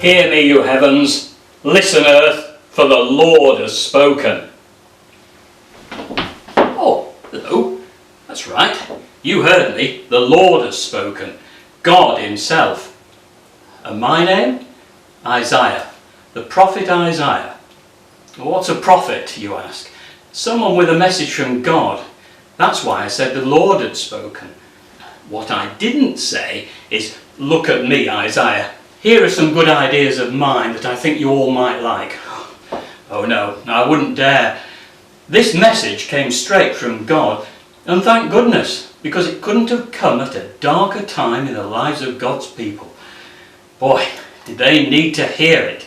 Hear me, you heavens, listen, earth, for the Lord has spoken. Oh, hello, that's right, you heard me, the Lord has spoken, God himself. And my name? Isaiah, the prophet Isaiah. What's a prophet, you ask? Someone with a message from God. That's why I said the Lord had spoken. What I didn't say is, look at me, Isaiah. Here are some good ideas of mine that I think you all might like. Oh no, I wouldn't dare. This message came straight from God, and thank goodness, because it couldn't have come at a darker time in the lives of God's people. Boy, did they need to hear it.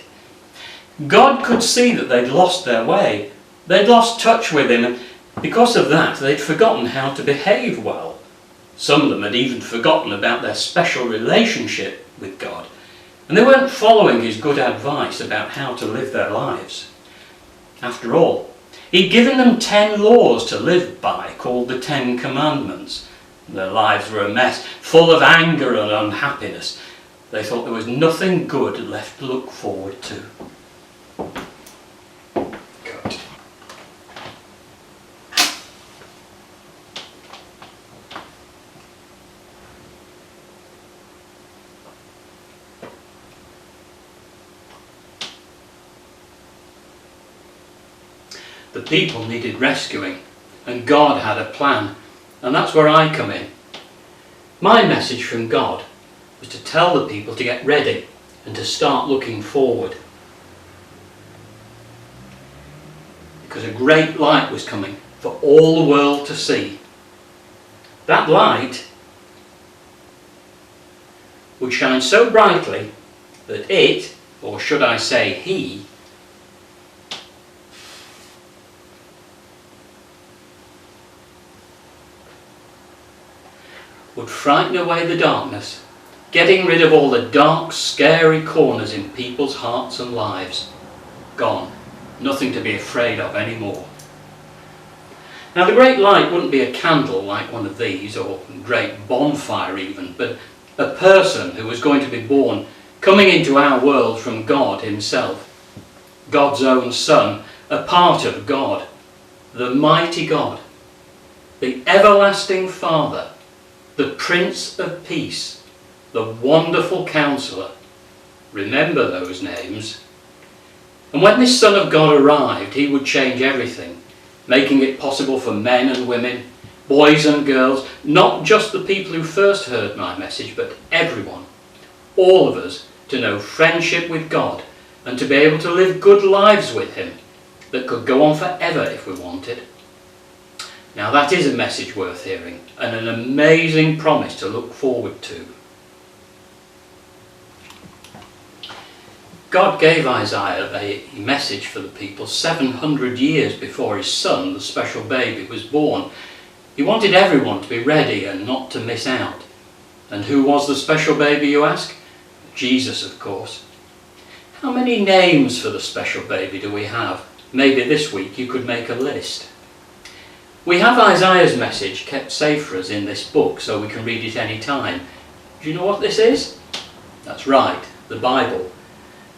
God could see that they'd lost their way. They'd lost touch with him, and because of that they'd forgotten how to behave well. Some of them had even forgotten about their special relationship with God, and they weren't following his good advice about how to live their lives. After all, he'd given them 10 laws to live by, called the 10 Commandments. Their lives were a mess, full of anger and unhappiness. They thought there was nothing good left to look forward to. Cut. The people needed rescuing, and God had a plan, and that's where I come in. My message from God was to tell the people to get ready and to start looking forward. Because a great light was coming for all the world to see. That light would shine so brightly that it, or should I say he, would frighten away the darkness, getting rid of all the dark, scary corners in people's hearts and lives. Gone. Nothing to be afraid of anymore. Now the great light wouldn't be a candle like one of these, or a great bonfire even, but a person who was going to be born, coming into our world from God himself. God's own Son, a part of God, the mighty God, the everlasting Father, the Prince of Peace, the Wonderful Counselor. Remember those names. And when this Son of God arrived, he would change everything, making it possible for men and women, boys and girls, not just the people who first heard my message, but everyone, all of us, to know friendship with God and to be able to live good lives with him that could go on forever if we wanted. Now that is a message worth hearing, and an amazing promise to look forward to. God gave Isaiah a message for the people 700 years before his son, the special baby, was born. He wanted everyone to be ready and not to miss out. And who was the special baby, you ask? Jesus, of course. How many names for the special baby do we have? Maybe this week you could make a list. We have Isaiah's message kept safe for us in this book so we can read it any time. Do you know what this is? That's right, the Bible.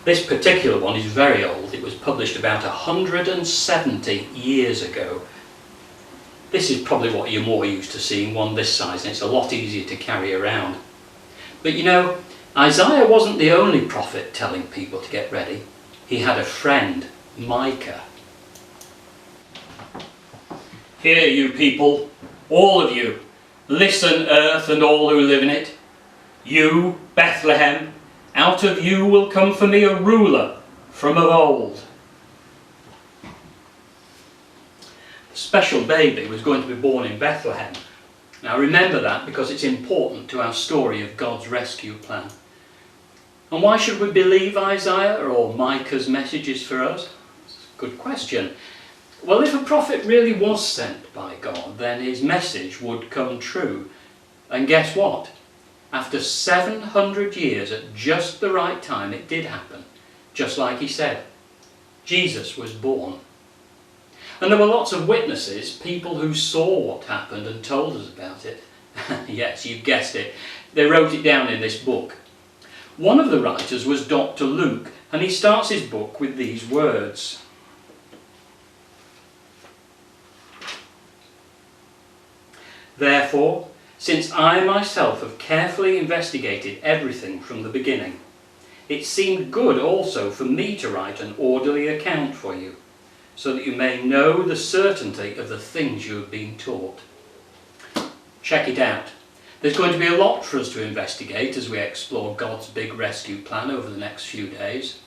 This particular one is very old. It was published about 170 years ago. This is probably what you're more used to seeing, one this size, and it's a lot easier to carry around. But you know, Isaiah wasn't the only prophet telling people to get ready. He had a friend, Micah. Hear you people, all of you, listen earth and all who live in it. You, Bethlehem, out of you will come for me a ruler from of old. The special baby was going to be born in Bethlehem. Now remember that because it's important to our story of God's rescue plan. And why should we believe Isaiah or Micah's messages for us? That's a good question. Well, if a prophet really was sent by God, then his message would come true. And guess what? After 700 years, at just the right time, it did happen. Just like he said. Jesus was born. And there were lots of witnesses, people who saw what happened and told us about it. Yes, you guessed it. They wrote it down in this book. One of the writers was Dr. Luke, and he starts his book with these words. Therefore, since I myself have carefully investigated everything from the beginning, it seemed good also for me to write an orderly account for you, so that you may know the certainty of the things you have been taught. Check it out. There's going to be a lot for us to investigate as we explore God's big rescue plan over the next few days.